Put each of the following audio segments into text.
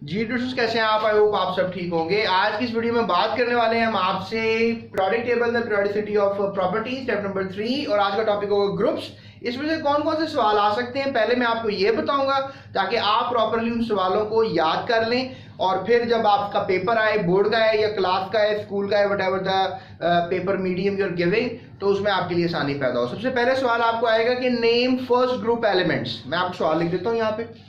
जी दोस्तों, कैसे हैं आप? आई होप आप सब ठीक होंगे। आज की इस वीडियो में बात करने वाले हैं हम आपसे product table the periodicity of property step number 3 और आज का टॉपिक होगा ग्रुप्स। इसमें से कौन कौन से सवाल आ सकते हैं पहले मैं आपको ये बताऊंगा ताकि आप प्रॉपरली उन सवालों को याद कर लें और फिर जब आपका पेपर आए, बोर्ड का है या क्लास का है, स्कूल का है, whatever the paper medium you are giving, तो उसमें आपके लिए आसानी पैदा हो। सबसे पहले सवाल आपको आएगा कि नेम फर्स्ट ग्रुप एलिमेंट्स। मैं आपको सवाल लिख देता हूँ यहाँ पे।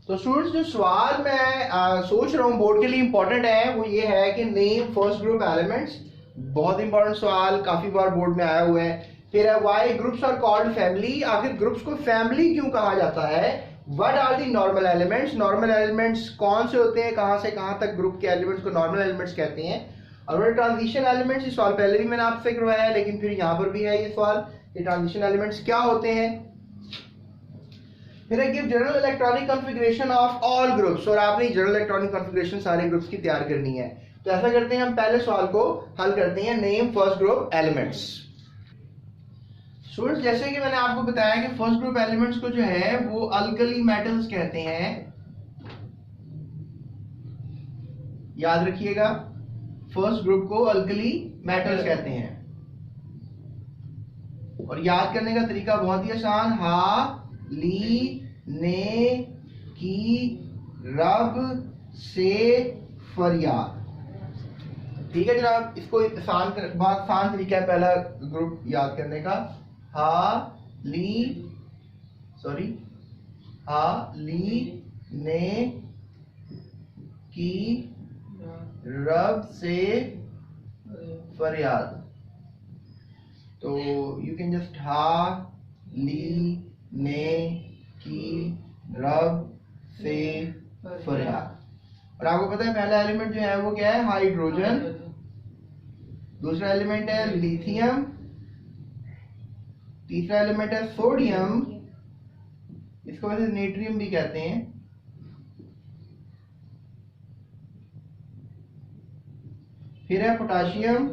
तो स्टूडेंट्स, जो सवाल मैं सोच रहा हूँ बोर्ड के लिए इंपॉर्टेंट है वो ये है कि नेम फर्स्ट ग्रुप एलिमेंट्स। बहुत इंपॉर्टेंट सवाल, काफी बार बोर्ड में आया हुआ है। फिर है why groups are called family. आखिर ग्रुप्स को फैमिली क्यों कहा जाता है? What are the normal elements. Normal elements कौन से होते हैं, कहां से कहां तक ग्रुप के एलिमेंट्स को नॉर्मल एलिमेंट्स कहते हैं। और ट्रांजिशन एलिमेंट्स, ये सवाल पहले भी मैंने आपसे करवाया है लेकिन फिर यहाँ पर भी है ये सवाल कि ट्रांजिशन एलिमेंट्स क्या होते हैं। फिर give general electronic configuration of all groups, और आपने जनरल इलेक्ट्रॉनिक कॉन्फ़िगरेशन सारे ग्रुप्स की तैयार करनी है। तो ऐसा करते हैं, हम पहले सवाल को हल करते हैं। Name first group elements. Students, जैसे कि मैंने आपको बताया कि फर्स्ट ग्रुप एलिमेंट्स को जो है वो अल्कली मेटल्स कहते हैं। याद रखिएगा, फर्स्ट ग्रुप को अल्कली मेटल्स कहते हैं। और याद करने का तरीका बहुत ही आसान, हा ली ने की रब से फरियाद। ठीक है जनाब, इसको बहुत आसान तरीका है पहला ग्रुप याद करने का। हा ली ने की रब से फरियाद। तो यू कैन जस्ट हा ली ने की रब से फरियाद। और आपको पता है पहला एलिमेंट जो है वो क्या है? हाइड्रोजन। दूसरा एलिमेंट है लिथियम। तीसरा एलिमेंट है सोडियम, इसको वैसे नेट्रियम भी कहते हैं। फिर है पोटाशियम।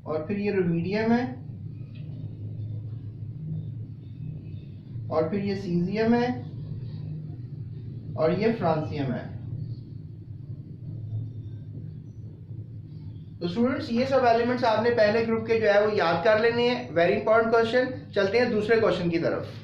और फिर ये रुबिडियम है। और फिर ये सीजियम है। और ये फ्रांसियम है। तो स्टूडेंट्स, ये सब एलिमेंट्स आपने पहले ग्रुप के जो है वो याद कर लेने हैं। Very important question. चलते हैं दूसरे क्वेश्चन की तरफ।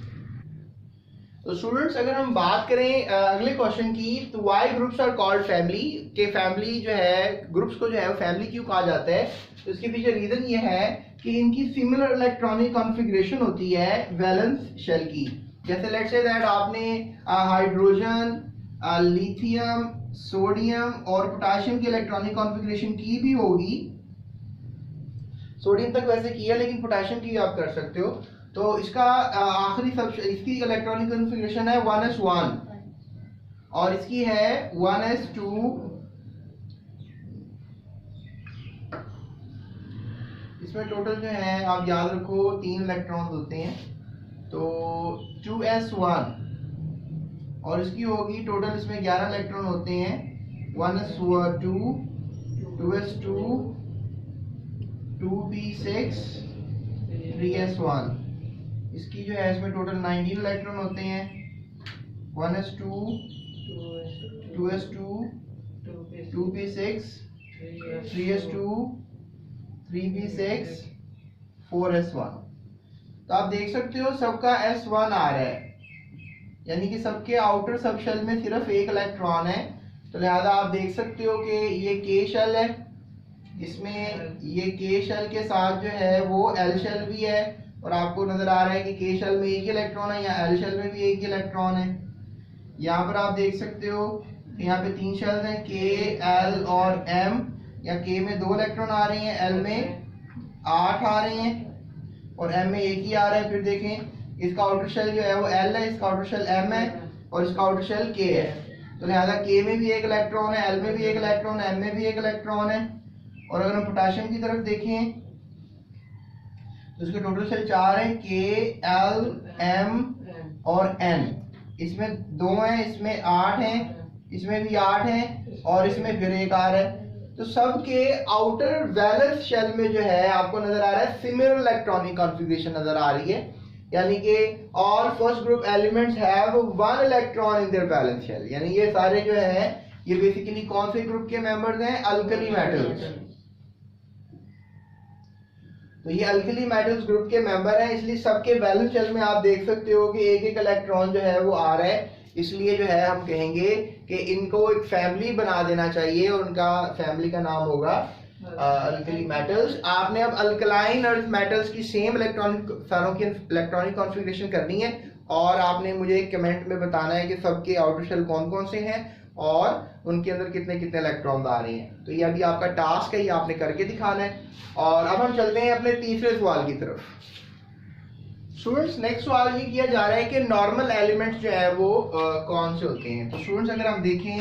तो स्टूडेंट्स, अगर हम बात करें अगले क्वेश्चन की, तो why groups are called family, के फैमिली जो है, ग्रुप्स को जो है वो फैमिली क्यों कहा जाता है? तो इसके पीछे रीजन ये है कि इनकी सिमिलर इलेक्ट्रॉनिक कॉन्फ़िगरेशन होती है वैलेंस शेल की। जैसे लेट्स से दैट आपने हाइड्रोजन, लिथियम, सोडियम और पोटाशियम की इलेक्ट्रॉनिक कॉन्फ़िगरेशन की भी होगी। सोडियम तक वैसे किया लेकिन पोटाशियम की भी आप कर सकते हो। तो इसका आखिरी सब इसकी इलेक्ट्रॉनिक कॉन्फ़िगरेशन है 1s1 और इसकी है 1s2। इसमें टोटल जो है आप याद रखो 3 इलेक्ट्रॉन होते हैं, तो 2s1 और इसकी होगी टोटल, इसमें 11 इलेक्ट्रॉन होते हैं। 1s2, 2s2, 2p6, 3s1। इसकी जो है इसमें टोटल 19 इलेक्ट्रॉन होते हैं। 1s2, 2s2, 2p6, 3s2, 3p6, 4s1। तो आप देख सकते हो सबका s1 आ रहा है, यानी कि सबके आउटर सब शेल में सिर्फ एक इलेक्ट्रॉन है। तो लिहाजा आप देख सकते हो कि ये के शेल है, इसमें ये के शेल के साथ जो है वो एल शेल भी है। और आपको नजर आ रहा है कि के शेल में एक ही इलेक्ट्रॉन है, या एल शेल में भी एक ही इलेक्ट्रॉन है। यहाँ पर आप देख सकते हो यहाँ पे 3 शेल्स हैं, के, एल और एम। या के में 2 इलेक्ट्रॉन आ रहे हैं, एल में 8 आ रहे हैं और एम में एक ही आ रहा है। फिर देखें इसका आउटर शेल जो है वो एल है, इसका आउटर शेल एम है और इसका आउटर शेल के है। तो लिहाजा के में भी एक इलेक्ट्रॉन है, एल में भी एक इलेक्ट्रॉन है, एम में भी एक इलेक्ट्रॉन है। और अगर हम पोटाशियम की तरफ देखें तो इसके टोटल शेल 4 हैं, के, एल, एम और एन। इसमें 2 हैं, इसमें 8 हैं, इसमें भी 8 हैं और इसमें फिर एक आर है। तो सबके आउटर वैलेंस शेल में जो है आपको नजर आ रहा है सिमिलर इलेक्ट्रॉनिक कॉन्फ़िगरेशन नजर आ रही है। यानी कि all first group elements have one electron in their valence shell, यानी ये सारे जो है ये बेसिकली कौन से ग्रुप के मेंबर्स हैं? Alkali metals. तो ये अल्कली मेटल्स ग्रुप के मेंबर हैं, इसलिए सबके वैलेंस शेल में आप देख सकते हो कि एक एक इलेक्ट्रॉन जो है वो आ रहा है। इसलिए जो है हम कहेंगे कि इनको एक फैमिली बना देना चाहिए और उनका फैमिली का नाम होगा अल्कली मेटल्स। आपने अब अल्कलाइन अर्थ मेटल्स की सेम इलेक्ट्रॉनिक सारों की इलेक्ट्रॉनिक कॉन्फ़िगरेशन करनी है और आपने मुझे एक कमेंट में बताना है कि सबके आउटर शेल कौन कौन से हैं और उनके अंदर कितने कितने इलेक्ट्रॉन आ रहे हैं। तो ये अभी आपका टास्क है, ये आपने करके दिखाना है। और अब हम चलते हैं अपने तीसरे सवाल की तरफ। स्टूडेंट्स, नेक्स्ट सवाल ये किया जा रहा है कि नॉर्मल एलिमेंट्स जो है वो कौन से होते हैं। तो स्टूडेंट्स, अगर हम देखें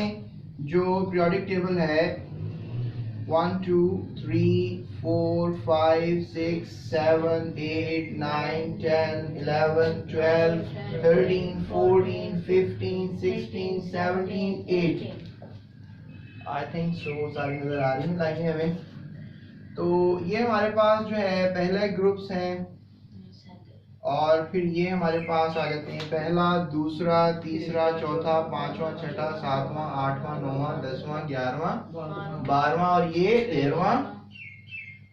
जो पीरियोडिक टेबल है 1 2 3 4 5 6 7 8 9 10 11 12 13 14 15 16 17 18 आई थिंक सो सारी नजर आ रही है लाइनें हमें। तो ये हमारे पास जो है पहले ग्रुप्स हैं और फिर ये हमारे पास आ जाते हैं पहला, दूसरा, तीसरा, चौथा, पांचवा, छठा, सातवां, आठवां, नौवां, 10वां, 11वां, 12वां और ये 13वां।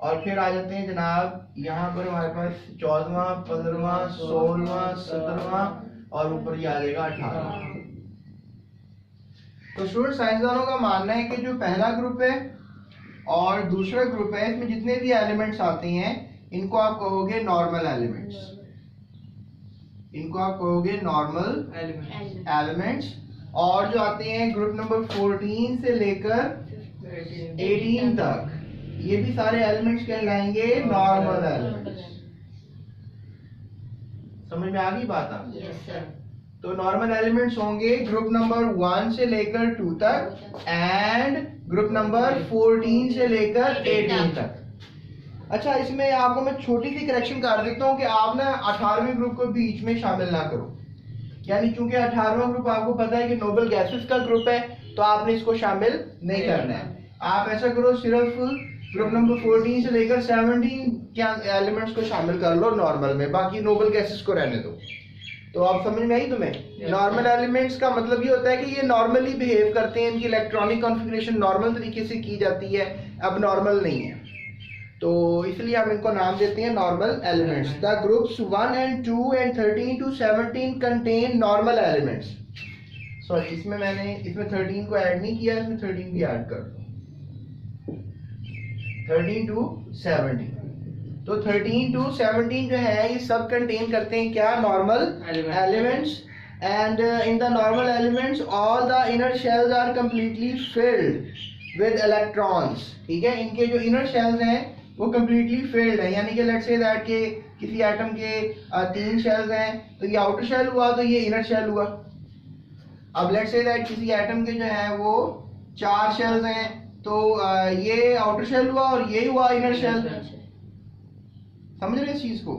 और फिर आ जाते हैं जनाब यहाँ पर हमारे पास 14वां, 15वां, 16वां, 17वां और ऊपर ये आ जाएगा 18वां। तो स्टूडेंट, साइंसदानों का मानना है कि जो पहला ग्रुप है और दूसरा ग्रुप है, इसमें जितने भी एलिमेंट्स आते हैं इनको आप कहोगे नॉर्मल एलिमेंट्स। इनको आप कहोगे नॉर्मल एलिमेंट्स। और जो आते हैं ग्रुप नंबर 14 से लेकर 18 तक, ये भी सारे एलिमेंट्स कहलाएंगे नॉर्मल एलिमेंट्स। समझ में आ गई बात आपको? Yes sir. तो नॉर्मल एलिमेंट्स होंगे ग्रुप नंबर 1 से लेकर 2 तक एंड ग्रुप नंबर 14 से लेकर 18 तक। अच्छा, इसमें आपको मैं छोटी सी करेक्शन कर देता हूँ कि आप ना 18वें ग्रुप को बीच में शामिल ना करो। यानी चूंकि 18वां ग्रुप आपको पता है कि नोबल गैसेस का ग्रुप है, तो आपने इसको शामिल नहीं करना है। आप ऐसा करो, सिर्फ ग्रुप नंबर 14 से लेकर 17 क्या एलिमेंट्स को शामिल कर लो नॉर्मल में, बाकी नोबल गैसेस को रहने दो। तो आप समझ में आई तुम्हें? नॉर्मल एलिमेंट्स का मतलब ये होता है कि ये नॉर्मली बिहेव करते हैं, इनकी इलेक्ट्रॉनिक कॉन्फ़िगरेशन नॉर्मल तरीके से की जाती है, अब नॉर्मल नहीं है। तो इसलिए हम इनको नाम देते हैं normal elements. The groups 1 and 2 and 13 to 17 contain normal elements. Sorry, इसमें 13 को ऐड नहीं किया, इसमें 13 भी ऐड कर दो। 13 to 17, तो 13 to 17 जो है ये सब कंटेन करते हैं क्या? Normal elements. And in the normal elements all the inner shells are completely filled with electrons. ठीक है, इनके जो इनर शेल्स हैं वो कंप्लीटली फिल्ड है, यानी कि लेट्स से दैट के किसी एटम के 3 शेल्स हैं, तो ये आउटर शेल हुआ, तो ये इनर शेल हुआ। अब लेट्स से दैट किसी एटम के जो है वो 4 शेल्स हैं, तो ये आउटर शेल हुआ और ये हुआ इनर शेल। समझ रहे हैं इस चीज को?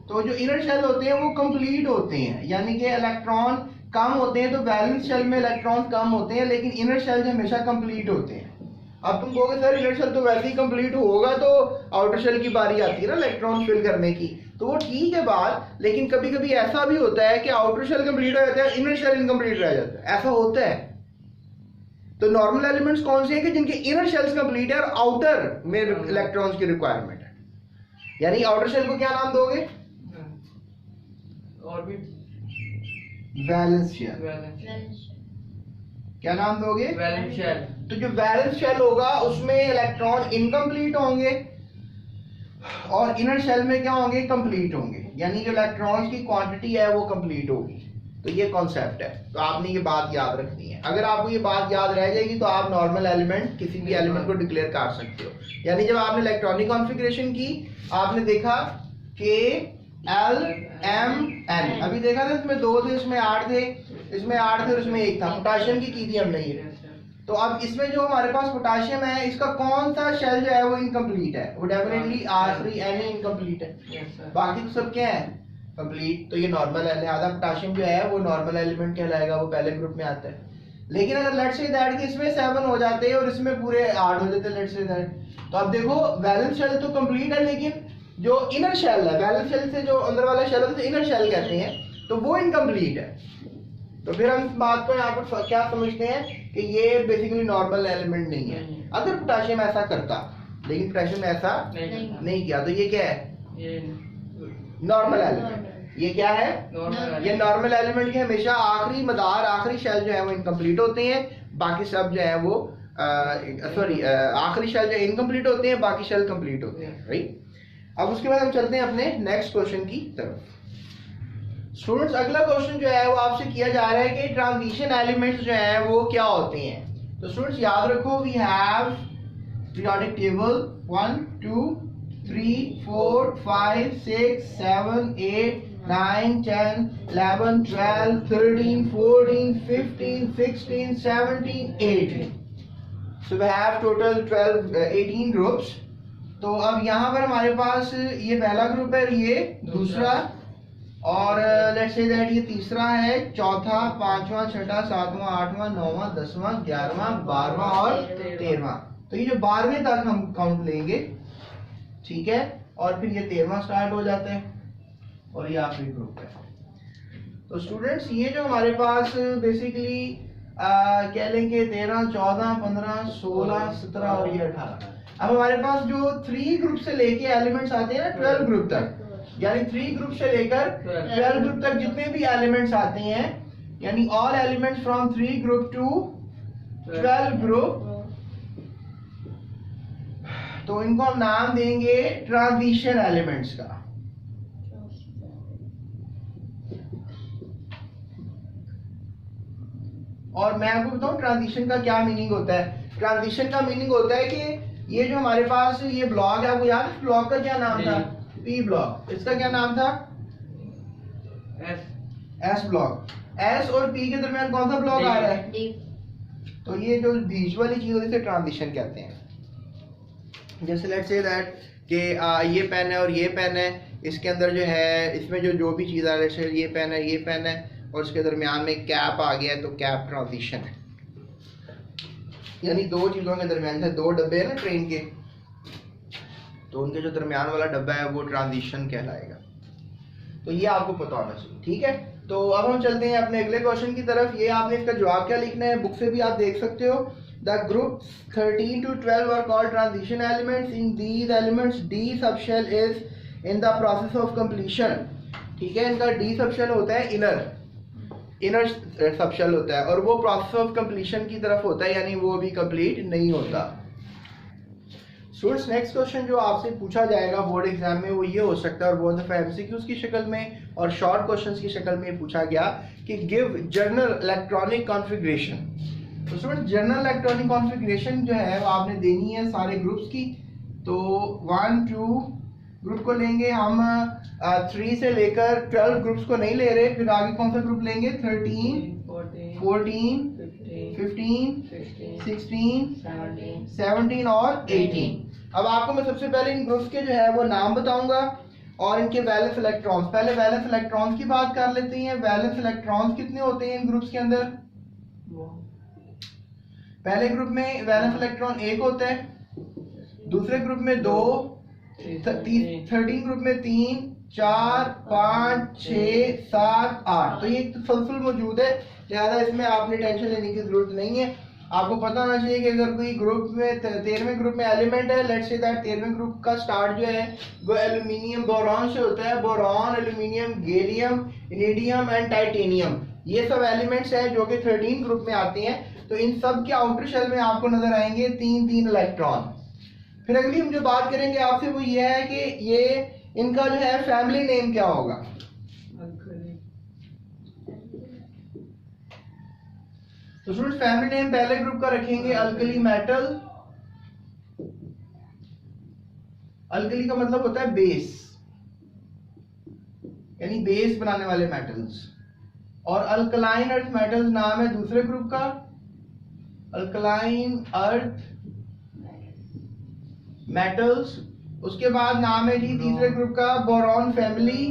तो जो इनर शेल होते हैं वो कंप्लीट होते हैं, यानी कि इलेक्ट्रॉन कम होते हैं, तो वैलेंस शेल में इलेक्ट्रॉन कम होते हैं, लेकिन इनर शेल हमेशा कंप्लीट होते हैं। अब तुम कहोगे सर इनर शेल तो वैसे ही कंप्लीट होगा, तो आउटर शेल की बारी आती है ना इलेक्ट्रॉन फिल करने की, तो वो ठीक है बात, लेकिन कभी कभी ऐसा भी होता है कि आउटर शेल कंप्लीट हो जाता है, इनर शेल इनकम्प्लीट रह जाता है, ऐसा होता है। तो नॉर्मल एलिमेंट्स कौन से हैं कि जिनके इनर शेल्स कंप्लीट है और आउटर में इलेक्ट्रॉन्स की रिक्वायरमेंट है। यानी आउटर शेल को क्या नाम दोगे? Valence shell. क्या नाम दोगे? Valence shell. तो जो वैलेंस शेल होगा उसमें इलेक्ट्रॉन इनकम्प्लीट होंगे और इनर शेल में क्या होंगे? कंप्लीट होंगे, यानी जो इलेक्ट्रॉन्स की क्वांटिटी है वो कंप्लीट होगी। तो ये कॉन्सेप्ट है, तो आपने ये बात याद रखनी है। अगर आपको ये बात याद रह जाएगी तो आप नॉर्मल एलिमेंट किसी भी एलिमेंट को डिक्लेयर कर सकते हो। यानी जब आपने इलेक्ट्रॉनिक कॉन्फ़िगरेशन की, आपने देखा कि L M N, अभी देखा था इसमें 2 थे, इसमें 8 थे, इसमें 8 थे और इसमें 1 था। पोटाशियम की थी हमने ये। तो अब इसमें जो हमारे पास पोटाशियम है, इसका कौन सा शेल जो है वो इनकम्प्लीट है? वो डेफिनेटली R3Na इनकम्प्लीट है। बाकी तो सब क्या है? कंप्लीट। तो ये नॉर्मल है, लिहाजा पोटाशियम जो है वो नॉर्मल एलिमेंट कहलाएगा, वो पहले ग्रुप में आता है। लेकिन अगर लेट्स से दैट कि इसमें 7 हो जाते हैं और इसमें पूरे 8 हो जाते हैं लेट्स से दैट, तो अब देखो वैलेंस शेल तो कंप्लीट है, लेकिन जो इनर शेल है, वैलेंस शेल से जो अंदर वाला शेल है उसे इनर शेल कहते हैं, तो वो इनकम्प्लीट है। तो फिर हम इस बात को यहाँ पर क्या समझते हैं कि ये बेसिकली नॉर्मल एलिमेंट नहीं है। अगर पोटेशियम ऐसा करता, लेकिन पोटेशियम ऐसा नहीं किया, तो ये क्या है? Normal element. ये क्या है? ये नॉर्मल एलिमेंट के हमेशा आखिरी मदार, आखिरी शेल जो है वो इनकम्प्लीट होते हैं, बाकी सब जो है वो आखिरी शेल जो इनकम्प्लीट होते हैं, बाकी शेल कंप्लीट होते हैं, राइट। अब उसके बाद हम चलते हैं अपने नेक्स्ट क्वेश्चन की तरफ। स्टूडेंट्स, अगला क्वेश्चन जो है वो आपसे किया जा रहा है कि ट्रांजिशन एलिमेंट्स जो है वो क्या होते हैं। तो स्टूडेंट्स याद रखो, we have periodic table 1 2 3 4 5 6 7 8 9 10 11 12 13 14 15 16 17 18। So we have total 18 groups। तो अब यहाँ पर हमारे पास ये पहला ग्रुप है, ये दूसरा, और लेट्स से दैट ये तीसरा है, चौथा, पांचवा, छठा, सातवां, आठवां, नौवां, 10वां, 11वां, 12वां और 13वां। तो ये जो 12वें तक हम काउंट लेंगे, ठीक है, और फिर ये 13वां स्टार्ट हो जाता है और ये आखिरी ग्रुप है। तो स्टूडेंट्स ये जो हमारे पास बेसिकली कह लेंगे 13, 14, 15, 16, 17 और ये 18। अब हमारे पास जो 3 ग्रुप से लेके एलिमेंट्स आते हैं ना 12 ग्रुप तक, यानी 3 ग्रुप से लेकर 12 ग्रुप तक जितने भी एलिमेंट्स आते हैं, यानी all elements from 3 group to 12 group, तो इनको हम नाम देंगे ट्रांजिशन एलिमेंट्स का। और मैं आपको बताऊं ट्रांजिशन का क्या मीनिंग होता है। ट्रांजिशन का मीनिंग होता है कि ये जो हमारे पास ये ब्लॉक है, आपको याद है ब्लॉक का क्या नाम था? P block. इसका क्या नाम था? S block. एस और पी के दरमियान कौन सा ब्लॉक आ रहा है? तो ये जो बीच वाली चीज होती है इसे ट्रांजिशन कहते हैं। जैसे लेट्स से दैट कि ये पेन है और ये पेन है, इसके अंदर जो है इसमें जो भी चीज़ आ रही है, ये पेन है, ये पेन है, और उसके दरमियान में कैप आ गया है, तो कैप ट्रांजिशन है। यानी दो चीज़ों के दरमियान से, दो डब्बे है ना ट्रेन के, तो उनके जो दरमियान वाला डब्बा है वो ट्रांजिशन कहलाएगा। तो ये आपको पता होना चाहिए, ठीक है। तो अब हम चलते हैं अपने अगले क्वेश्चन की तरफ। ये आपने इसका जवाब क्या लिखना है, बुक से भी आप देख सकते हो। The group 13 to 12 are called transition elements. In these elements D subshell is in the process of completion। ठीक है, इनका D subshell होता है इनर सबशेल होता है, और वो प्रोसेस ऑफ कंप्लीशन की तरफ होता है, यानी वो भी कंप्लीट नहीं होता। स्टूडेंट्स, नेक्स्ट क्वेश्चन जो आपसे पूछा जाएगा बोर्ड एग्जाम में वो ये हो सकता है, और बहुत दफा एमसीक्यूज की शक्ल में और शॉर्ट क्वेश्चंस की शक्ल में पूछा गया कि गिव जर्नल इलेक्ट्रॉनिक कॉन्फ़िगरेशन। तो स्टूडेंट्स, जर्नल इलेक्ट्रॉनिक कॉन्फ़िगरेशन जो है वो आपने देनी है सारे ग्रुप्स की। तो 1 2 ग्रुप को लेंगे हम, 3 से लेकर 12 ग्रुप्स को नहीं ले रहे, फिर आगे कौन सा ग्रुप लेंगे? 13 14 15 16 17 और 18। अब आपको मैं सबसे पहले इन ग्रुप्स के जो है वो नाम बताऊंगा और इनके वैलेंस इलेक्ट्रॉन्स। पहले वैलेंस इलेक्ट्रॉन्स की बात कर लेते हैं। वैलेंस इलेक्ट्रॉन्स कितने होते हैं इन ग्रुप्स के अंदर? पहले ग्रुप में वैलेंस इलेक्ट्रॉन 1 होता है, दूसरे ग्रुप में 2, 13 ग्रुप में 3 4 5 6 7 8। तो ये तसलसल मौजूद है, लिहाजा इसमें आपने टेंशन लेने की जरूरत नहीं है। आपको पता होना चाहिए कि अगर कोई ग्रुप में 13वें ग्रुप में एलिमेंट है, लेट्स से दैट 13वें ग्रुप का स्टार्ट जो है वो एल्यूमिनियम बोरॉन से होता है। Boron, aluminium, gallium, iridium and titanium, ये सब एलिमेंट्स हैं जो कि 13 ग्रुप में आते हैं। तो इन सब के आउटर शेल में आपको नजर आएंगे 3 इलेक्ट्रॉन। फिर अगली हम जो बात करेंगे आपसे वो ये है कि ये इनका जो है फैमिली नेम क्या होगा। तो स्टूडेंट्स, फैमिली नेम पहले ग्रुप का रखेंगे अल्कली मेटल। अल्कली का मतलब होता है बेस, यानी बेस बनाने वाले मेटल्स। और अल्कलाइन अर्थ मेटल्स नाम है दूसरे ग्रुप का, अल्कलाइन अर्थ मेटल्स। उसके बाद नाम है जी तीसरे ग्रुप का बोरॉन फैमिली।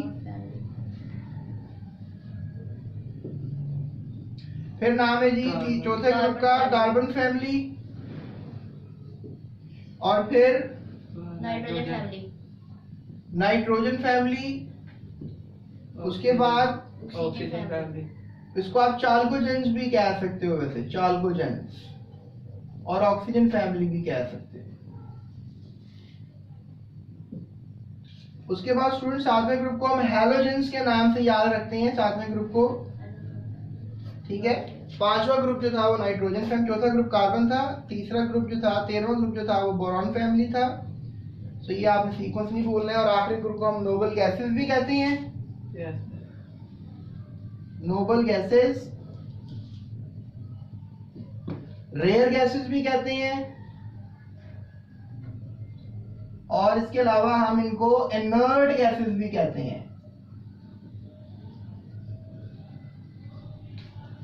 फिर नाम है जी चौथे ग्रुप का कार्बन फैमिली। और फिर नाइट्रोजन फैमिली, उसके बाद ऑक्सीजन फैमिली, इसको आप चाल्कोजेंस भी कह सकते हो, वैसे चाल्कोजेंस, और ऑक्सीजन फैमिली भी कह सकते हो। उसके बाद स्टूडेंट सातवें ग्रुप को हम हैलोजेंस के नाम से याद रखते हैं, सातवें ग्रुप को, ठीक है। पांचवा ग्रुप जो था वो नाइट्रोजन फैमिली, चौथा ग्रुप कार्बन था, तीसरा ग्रुप जो था, 13वां ग्रुप जो था वो बोरॉन फैमिली था। तो ये आपने सीक्वेंस नहीं बोलना है। और आखिरी ग्रुप को हम नोबल गैसेस भी कहते हैं, नोबल गैसेस, रेयर गैसेस भी कहते हैं, और इसके अलावा हम इनको इनर्ट गैसेस भी कहते हैं।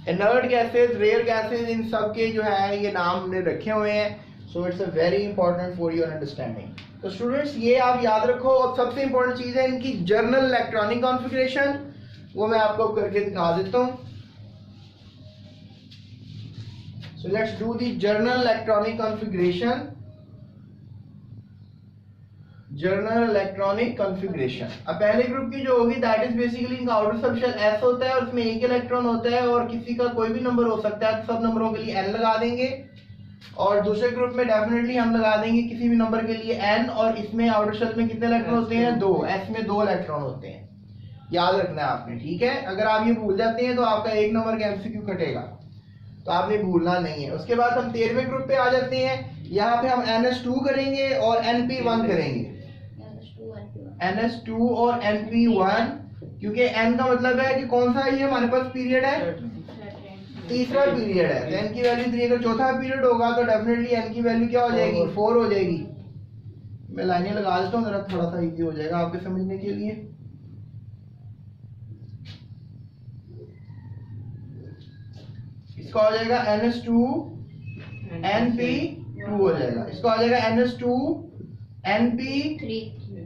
इनर्ट गैसेस, रेयर गैसेस, इन सब के जो है ये नाम हमने रखे हुए हैं। So it's a very important for your understanding. तो स्टूडेंट्स ये आप याद रखो। और सबसे इंपॉर्टेंट चीज है इनकी जर्नल इलेक्ट्रॉनिक कॉन्फ़िगरेशन, वो मैं आपको करके दिखा देता हूं। So let's do the journal electronic configuration. Journal electronic configuration, अब पहले ग्रुप की जो होगी दैट इज बेसिकली इनका आउटर सबशेल s होता है और उसमें एक इलेक्ट्रॉन होता है और किसी का कोई भी नंबर हो सकता है, तो सब नंबरों के लिए n लगा देंगे। और दूसरे ग्रुप में डेफिनेटली हम लगा देंगे किसी भी नंबर के लिए n, और इसमें आउटर शेल में कितने इलेक्ट्रॉन होते हैं? 2। s में 2 इलेक्ट्रॉन होते हैं, याद रखना है आपने, ठीक है। अगर आप ये भूल जाते हैं तो आपका एक नंबर का एमसीक्यू कटेगा, तो आपने भूलना नहीं है। उसके बाद हम 13वें ग्रुप पे आ जाते हैं। यहाँ पे हम NS2 करेंगे और NP1 करेंगे, NS2 और NP1, क्योंकि N का मतलब है कि कौन सा ये हमारे पास पीरियड है? तीसरा पीरियड है। तो N की वैल्यू 3, अगर चौथा पीरियड होगा तो डेफिनेटली N की वैल्यू क्या हो जाएगी? 4 हो जाएगी। मैं लाइनें लगा देता हूँ जरा, थोड़ा सा इजी हो जाएगा आपके समझने के लिए। इसका हो जाएगा NS2 NP2 हो जाएगा, इसका हो जाएगा NS2 NP3,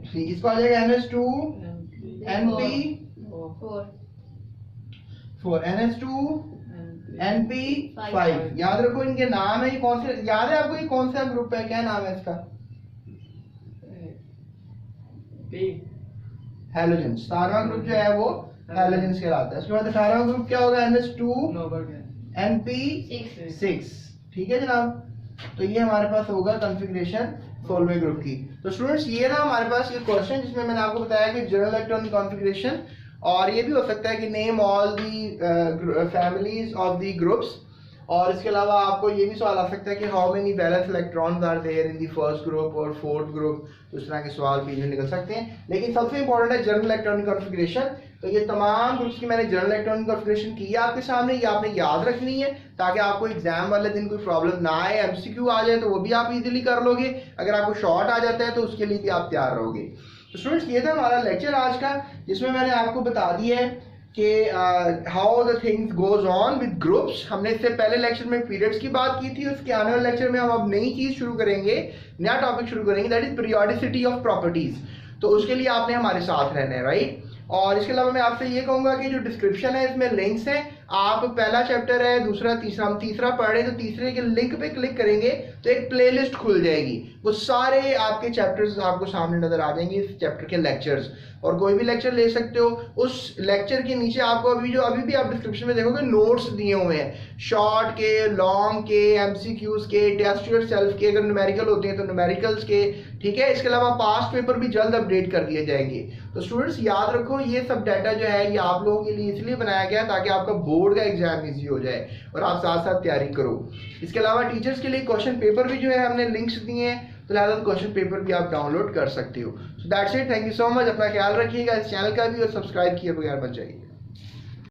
इसका हो जाएगा NS2 NP4, NS2 NP5। याद रखो इनके नाम है। ये कौन से, याद है आपको ये कौन सा ग्रुप है? क्या नाम है इसका? हैलोजेंस। 17वां ग्रुप जो है वो हैलोजेंस कहलाता है। उसके बाद 18वां ग्रुप क्या होगा? NS2 NP6, ठीक है जनाब। तो ये हमारे पास होगा कॉन्फ़िगरेशन 16वें ग्रुप की। तो स्टूडेंट्स ये ना हमारे पास ये क्वेश्चन जिसमें मैंने आपको बताया कि जनरल इलेक्ट्रॉनिक कॉन्फ़िगरेशन, और ये भी हो सकता है कि name all the families of the groups, और इसके अलावा आपको ये भी सवाल आ सकता है कि how many valence electrons are there in the first group और फोर्थ ग्रुप। तो इस तरह के सवाल भी निकल सकते हैं, लेकिन सबसे इंपॉर्टेंट है जनरल इलेक्ट्रॉनिक कॉन्फ़िगरेशन। तो ये तमाम ग्रुप्स की मैंने जनरल इलेक्ट्रॉनिक कॉन्फ़िगरेशन की है आपके सामने, ये आपने याद रखनी है ताकि आपको एग्जाम वाले दिन कोई प्रॉब्लम ना आए। एमसीक्यू आ जाए तो वो भी आप इजीली कर लोगे, अगर आपको शॉर्ट आ जाता है तो उसके लिए भी आप तैयार रहोगे। तो स्टूडेंट्स ये था हमारा लेक्चर आज का, जिसमें मैंने आपको बता दिया है कि how the things goes on with groups. हमने इससे पहले लेक्चर में पीरियड्स की बात की थी, उसके आने वाले लेक्चर में हम अब नई चीज शुरू करेंगे, नया टॉपिक शुरू करेंगे, that is periodicity of properties. तो उसके लिए आपने हमारे साथ रहना है, राइट। और इसके अलावा मैं आपसे ये कहूंगा कि जो डिस्क्रिप्शन है इसमें लिंक्स हैं। आप पहला चैप्टर है, दूसरा, तीसरा, हम तीसरा पढ़ रहे हैं, तो तीसरे के लिंक पे क्लिक करेंगे तो एक प्लेलिस्ट खुल जाएगी, वो सारे आपके चैप्टर्स आपको सामने नजर आ जाएंगे, इस चैप्टर के लेक्चर्स, और कोई भी लेक्चर ले सकते हो। उस लेक्चर के नीचे आपको अभी भी आप डिस्क्रिप्शन में देखोगे नोट्स दिए हुए हैं, शॉर्ट के, लॉन्ग के, एमसीक्यूज के, टेस्ट योरसेल्फ के, अगर न्यूमेरिकल होते हैं तो न्यूमेरिकल्स के, ठीक है। इसके अलावा पास्ट पेपर भी जल्द अपडेट कर दिए जाएंगे। तो स्टूडेंट्स याद रखो ये सब डाटा जो है ये आप लोगों के लिए इसलिए बनाया गया ताकि आपका बोर्ड का एग्जाम इजी हो जाए और आप साथ साथ तैयारी करो। इसके अलावा टीचर्स के लिए क्वेश्चन पेपर भी जो है हमने लिंक्स दिए हैं, तो लिहाजा क्वेश्चन पेपर भी आप डाउनलोड कर सकते हो। So that's it, thank you so much. अपना ख्याल रखिएगा, इस चैनल का भी और सब्सक्राइब किए बगैर मत जाइए।